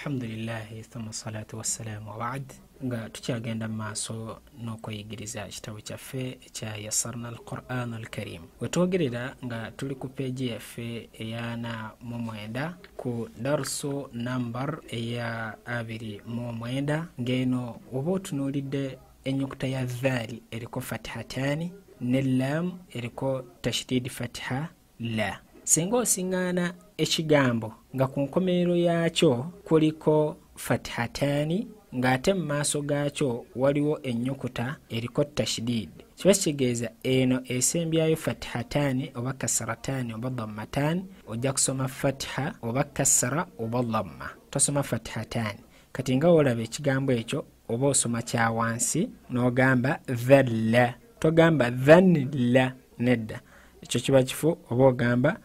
Alhamdulillah thumma salatu wassalamu wa ba'd. Nga tukyagenda maaso n'okuyigiriza ekitabo kyaffe ekya Yassarna al-Qur'an al-Karim. Wetwogerera nga tuli ku peji yaffe eyana mu 9 ku darsu number eya 29 ngeno oba otunuulidde ennyukuta ya dhaali eriko fathatani ne lam eriko tashdid fatha la. Singa osiŋŋaana ekigambo nga ku nkomerero yaakyo kuliko fathatani ng'ate mu maaso gaakyo waliwo ennyukuta eriko tashdid, kiba kitegeeza eno esembyayo fathatani oba kasaratani oba dhammatani, ojja kusoma fatha oba kasara oba dhamma, tosoma fathatani. Kati nga olaba ekigambo ekyo oba osoma kya wansi n'ogamba dhalla, togamba dhanla, nedda. Ekyo kiba kifu oba ogamba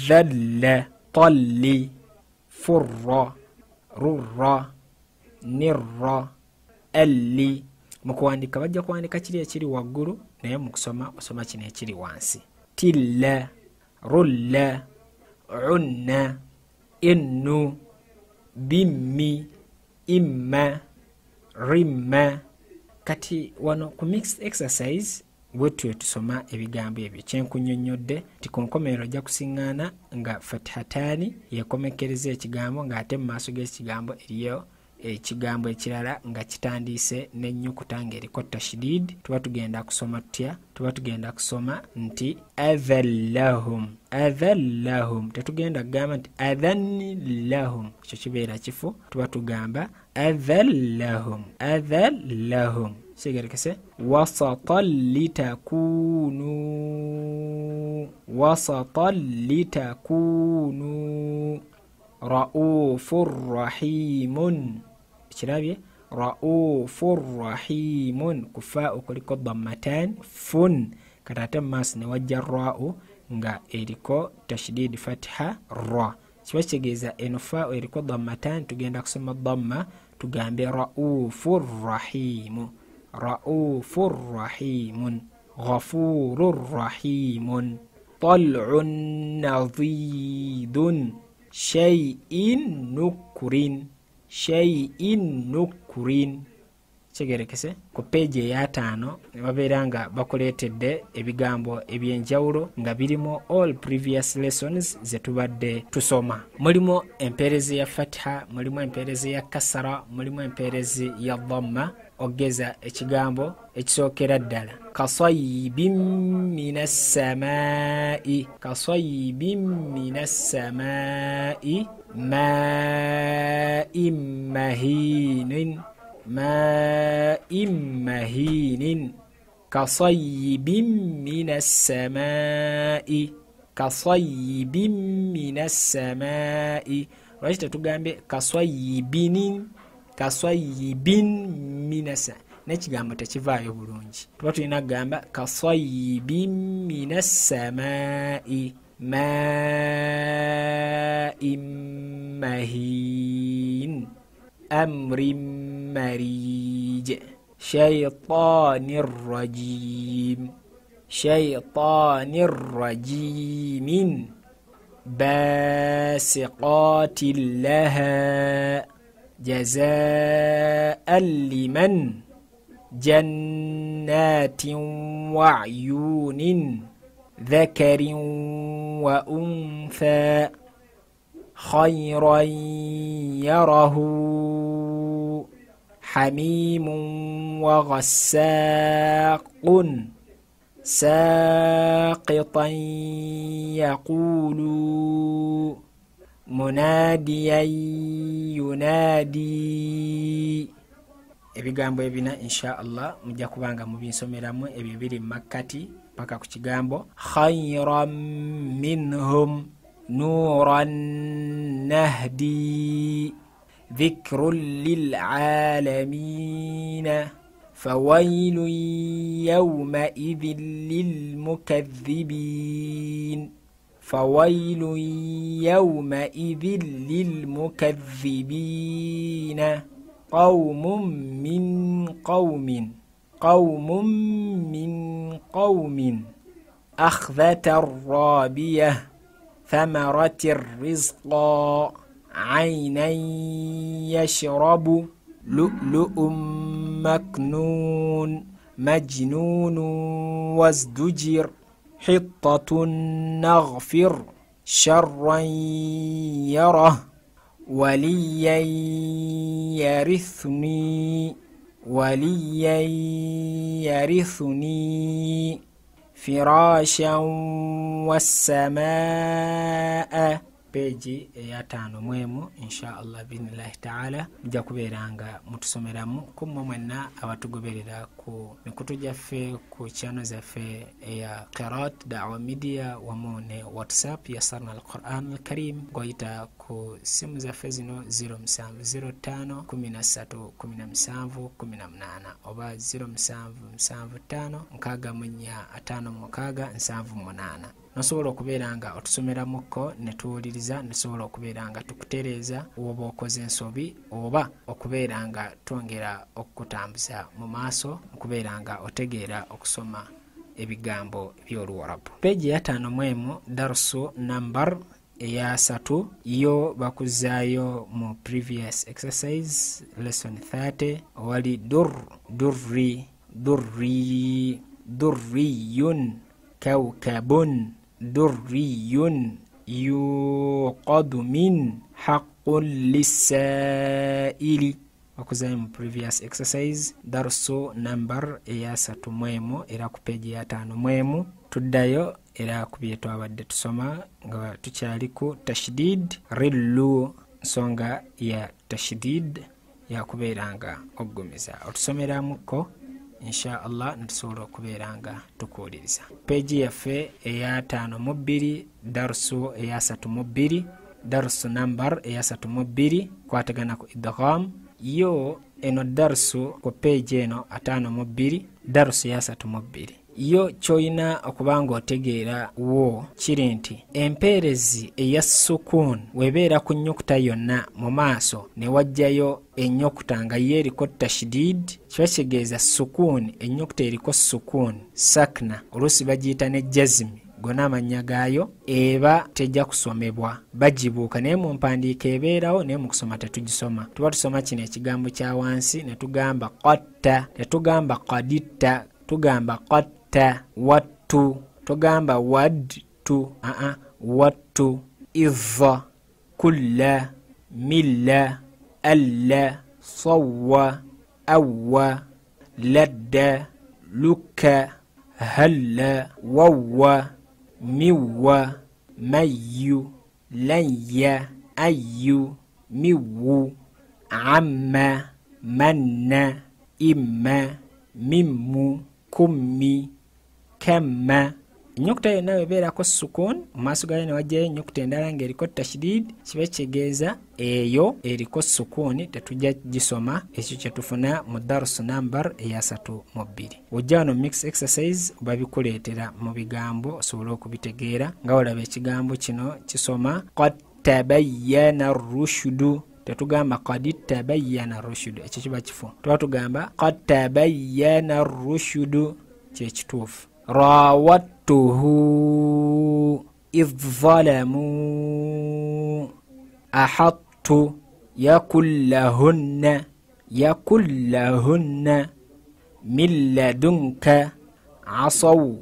dhalla, talli, furra, rurra, nirra, alli. Mu kuwandiika bajja kuwandiika kiri ekiri waggulu, naye mu kusoma osoma kino ekiri wansi. Tilla, rulla, unna, innu, bimmi, imma, rimma. Kati wano ku mixed exercise bwetyo tusoma ebigambo ebyo kyenkunnyonnyodde nti ku nkomerero ojja kusiŋŋaana nga fathatani yekomekereza ekigambo ng'ate mu maaso g'ekigambo eriyo ekigambo ekirala nga kitandiise n'ennyukuta ng'eriko tashdid. Tuba tugenda kusoma tutya? Tuba tugenda kusoma nti adhallahum, adhallahum. Tetugenda kugamba nti adhannillahum, ekyo kibeera kifu. Tuba tugamba adhallahum, adhallahum. Sigerekese wasatan litakunu, wasatan litakunu raufur rahimun. Kirabye raufur rahimun, kufa okuliko dhammatan fun, katate mas ne wajja ra'u nga eriko tashdid fatha ra. Kiba kitegeeza eno fa eriko dhammatan tugenda kusoma dhamma tugambe raufur rahimu, raufur rahimun, ghafurur rahimun, tal'un nadhidun, shay'in nukrin, shay'in nukrin. Kigerekese ku peji eya 5 babeera nga bakuleetedde ebigambo ebyenjawulo nga birimu all previous lessons zetubadde tusoma. Mulimu empeerezi ya fatha, mulimu empeerezi ya kasara, mulimu empeerezi ya dhamma. Ogeza ekigambo ekisookera ddala kasayibin minas samai, kasayibin minas samai ma'in mahinin, ma'in mahinin, kasayibin minas samai, kasayibin minas samai. Lwaki tetugambe kasayibinin, kasayibin minasa, n'ekigambo tekivaayo bulungi. Tuba tulina kugamba kasayibin minas samai ma'in mahin, amrin marij, shaytanir rajim, shaytanir rajimin, basiqatin laha, jazaan liman, jannatin wa'yunin, dhakarin wa untha, khayran yarahu, hamimun wa ghassaqun, saqitan yaqulu, munadiyan yunadi. Ebigambo ebina insha Allah mujja kubanga mubinsomeramu ebyo biri makkati paka ku kigambo khayran minhum, nuran nahdi, dhikrun lil alamin, fawailun yawma idhin lil mukaththibin, fawailun yawmaidhin lilmukaththibina, qawmun min qawmin, qawmun min qawmin, akhdhata الرابية ثمرة الرزق عينا يشرب لؤلؤ مكنون مجنون وازدجر حطة نغفر شرا يره وليا يرثني فراشا والسماء peji ya tano mwemu insha Allah binillahi ta'ala mujja kuberanga mutusomeramu kumwe mwenna abatugoberera ku mikutu jaffe ku channel zaffe ya Qiraat Da'wa Media wamone WhatsApp Yassarna al-Qur'an al-Karim goita ku simu zaffe zino 0705 13 17 18 oba 0775 nkaga munya atano mukaga nsanvu munana nosobola okubeeranga otusomeramuko netuwuliriza nesobola okubeeranga tukutereeza oba okoze ensobi oba okubeeranga twongera okukutambuza mu maaso okubeeranga otegeera okusoma ebigambo by'Oluwarabu. Peji ya 5 mwemu darsu number ya 3 yo bakuzaayo mu previous exercise lesson 30 wali durriyun كوكب دري يوقد من حق للسائل. Wakuzaimu previous exercise darso number ya 3 mwemu era ku page ya 5 mwemu tuddayo era kubyeto abadde tusoma nga tukyali ku tashdid rillu songa ya tashdid ya kubeeranga oggumisa otusomeramuko insha Allah ntusobola okubeeranga tukuwuliriza. Peji yaffe eya 5 darsu eya 3 darsu number eya 3 kwatagana ku idgham yo eno darsu ku peji eno 5 darsu ya 3 yo choina okubanga otegeera wo kiri nti empeerezi eya sukun webeera ku nnyukuta yonna mu maaso ne wajjayo ennyukuta nga yeriko tashdid kiba kitegeeza sukun ennyukuta eriko sukun sakna oluusi bagiyita ne jazmi gona amannya gaayo eba tejja kusomebwa bagibuuka naye mu mpandiika ebeerawo naye mu kusoma tetugisoma tuba tusoma kino ekigambo kya wansi ne tugamba qatta tetugamba qaditta tugamba qatta wattu tugamba wadtu wattu idha kulla milla alla sawwa awwa ladda lukka halla wawwa miwa mayu lanya ayu miwu amma manna imma mimmu kummi kamma. Ennyukuta yonna webeerako sukun mu maaso gayo ne wajjayo ennyukuta endala ng'eriko tashdid kiba kitegeeza eyo eriko sukuni tetujja gisoma ekyo kye tufuna mu darsu number eya 3 ojja wano mix exercise oba bikuleetera mu bigambo osobola okubitegeera nga olaba ekigambo kino kisoma qad tabayyana rushdu tetugamba qad tabayyana rushdu ekyo kiba kifu tuba tugamba qad tabayyana rushdu kyekituufu. راودته إذ ظلموا أحط يكن لهن من لدنك عصوا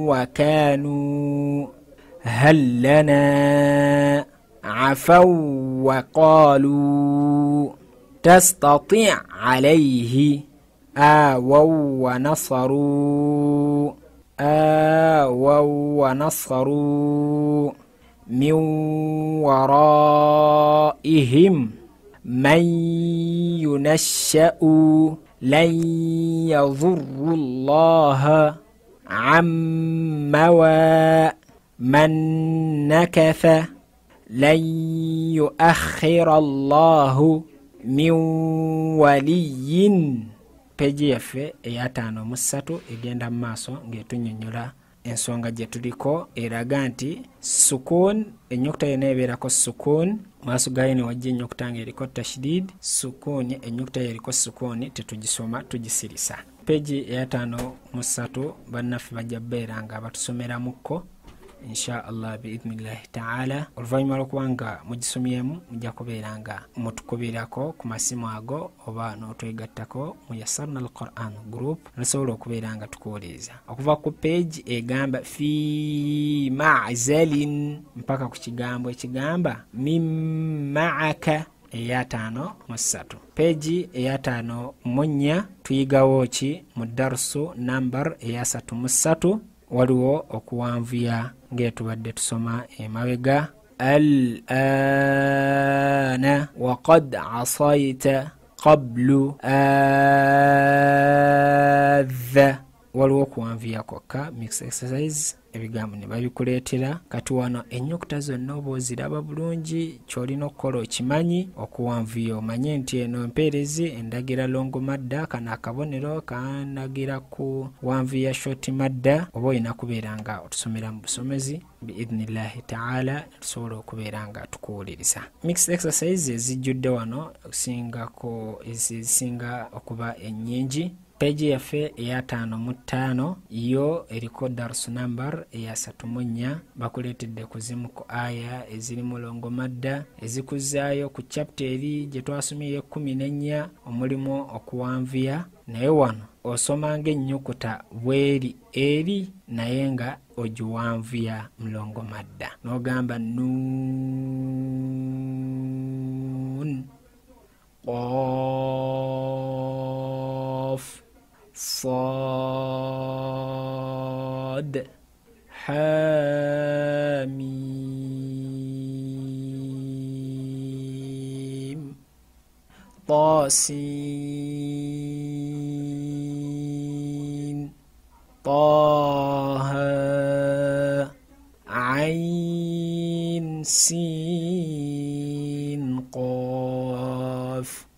وكانوا هل لنا عفوا وقالوا تستطيع عليه آووا ونصروا من ورائهم من ينشأ لن يضر الله عما من نكث لن يؤخر الله من ولي. Peji yaffe eya 5 egenda mu maaso ng'etunnyonnyola ensonga gye tuliko eraga nti sukun ennyukuta yonna ebeerako sukun maaso gayo ne wajja ennyukuta ng'eriko tashdid sukun ennyukuta eriko sukun tetugisoma tugisirisa. Peji eya 5 bannaffe bajja beera nga batusomeramuko insha Allah biidhnillahi ta'ala. Oluvannyuma lw'okubanga mugisomyemu mujja kubeeranga mutukubirako ku masimu ago oba n'otwegattako mu Yassarna al-Quran group nasobola okubeeranga tukuwuliriza okuva ku page egamba fi ma'zalin mpaka ku kigambo ekigamba mim ma'aka eya 5 peji eya 5 tuyigawo ki mu darsu number eya 3 waliwo okuwanvuya ng'etubadde tusoma emabega al-ana wa qad asayta qablu adha waliwo okuwanvuya kwokka mix exercise ebigambo ne babikuleetera kati wano ennyukuta zonna oba oziraba bulungi ky'olina okukola okimanyi okuwanvuya omanye nti eno empeerezi endagira longo madda kano akabonero kandagira ku wanvuya short madda oba olina kubeera nga otusomera mu busomezi biidhnillahi ta'ala tusobola okubeera nga tukuwuliriza. Mixed exercise ezijjudde wano ezisinga okuba ennyingi. Peji yaffe eya 5 yo eriko darsu number eya 3 bakuleetedde kuzimu ku aya eziri mulongo madda ezikuzaayo ku chapter eri gye twasomye 14 omulimu okuwanvuya naye wano osoma ng'ennyukuta bweri eri naye nga ogiwanvuya mulongo madda n'ogamba nun qaf صاد حاميم طاسين طه عين سين قاف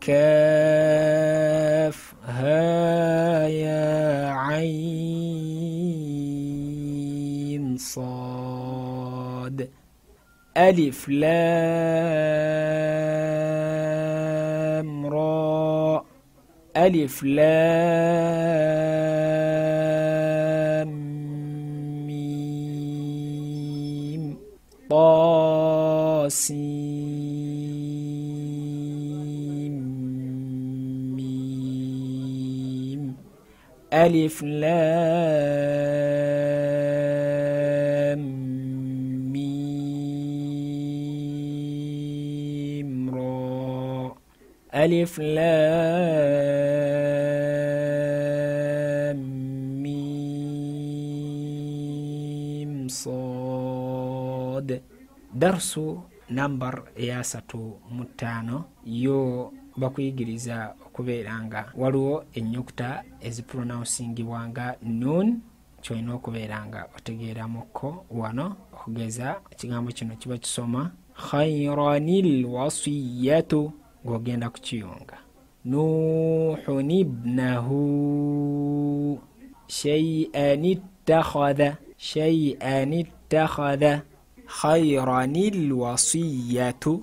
كاف ها يا عين صاد ألف لام را ألف لام ميم طاسين ألف لام ميم را ألف لام ميم صاد. درس number eya 3 yo bakuyigiriza okubeeranga waliwo ennyukuta ezipronouncingibwanga nun kyolina okubeeranga otegeeramuko wano okugeza ekigambo kino kiba kisoma khayranil wasiyatu ng'ogenda kukiyunga nuhun ibnahu shay'an ittakhadha khayranil wasiyatu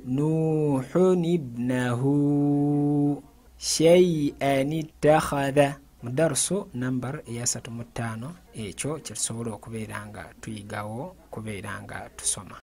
nuhun ibnahu shay'an ittakhadha. Mu darsu number eya 35 ekyo kye tusobola okubeera nga tuyigawo kubeera nga tusoma.